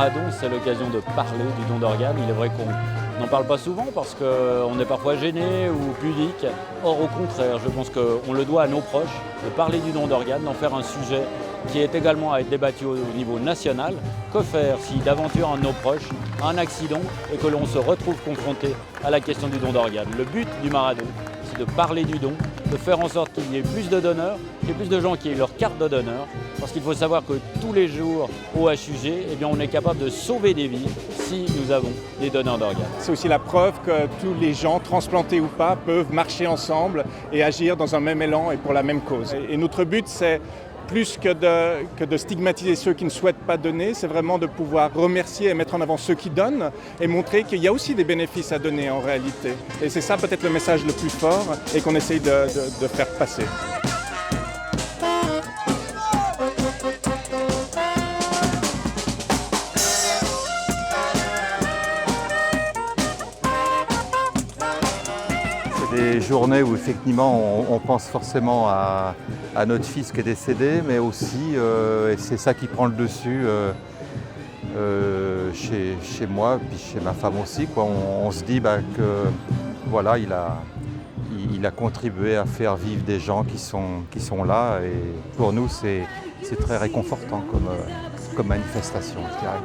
Maradon, c'est l'occasion de parler du don d'organes. Il est vrai qu'on n'en parle pas souvent parce qu'on est parfois gêné ou pudique. Or, au contraire, je pense qu'on le doit à nos proches de parler du don d'organes, d'en faire un sujet qui est également à être débattu au niveau national. Que faire si d'aventure un de nos proches a un accident et que l'on se retrouve confronté à la question du don d'organes? Le but du Maradon, c'est de parler du don, de faire en sorte qu'il y ait plus de donneurs, qu'il y ait plus de gens qui aient leur carte de donneur, parce qu'il faut savoir que tous les jours au HUG, eh bien, on est capable de sauver des vies si nous avons des donneurs d'organes. C'est aussi la preuve que tous les gens, transplantés ou pas, peuvent marcher ensemble et agir dans un même élan et pour la même cause. Et notre but, c'est plus que de stigmatiser ceux qui ne souhaitent pas donner, c'est vraiment de pouvoir remercier et mettre en avant ceux qui donnent et montrer qu'il y a aussi des bénéfices à donner en réalité. Et c'est ça peut-être le message le plus fort et qu'on essaye de faire passer. Des journées où effectivement on pense forcément à notre fils qui est décédé, mais aussi, et c'est ça qui prend le dessus chez moi, puis chez ma femme aussi, quoi. On se dit que voilà, il a contribué à faire vivre des gens qui sont là, et pour nous c'est très réconfortant comme manifestation, je dirais.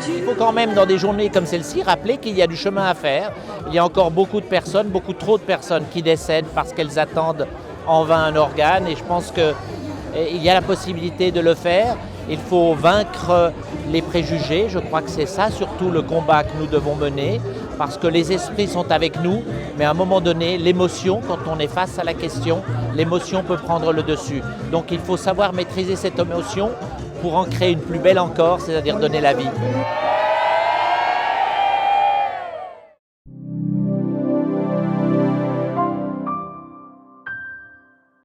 Il faut quand même, dans des journées comme celle-ci, rappeler qu'il y a du chemin à faire. Il y a encore beaucoup de personnes, beaucoup trop de personnes qui décèdent parce qu'elles attendent en vain un organe. Et je pense qu'il y a la possibilité de le faire. Il faut vaincre les préjugés. Je crois que c'est ça surtout le combat que nous devons mener, parce que les esprits sont avec nous, mais à un moment donné, l'émotion, quand on est face à la question, l'émotion peut prendre le dessus. Donc il faut savoir maîtriser cette émotion pour en créer une plus belle encore, c'est-à-dire donner la vie.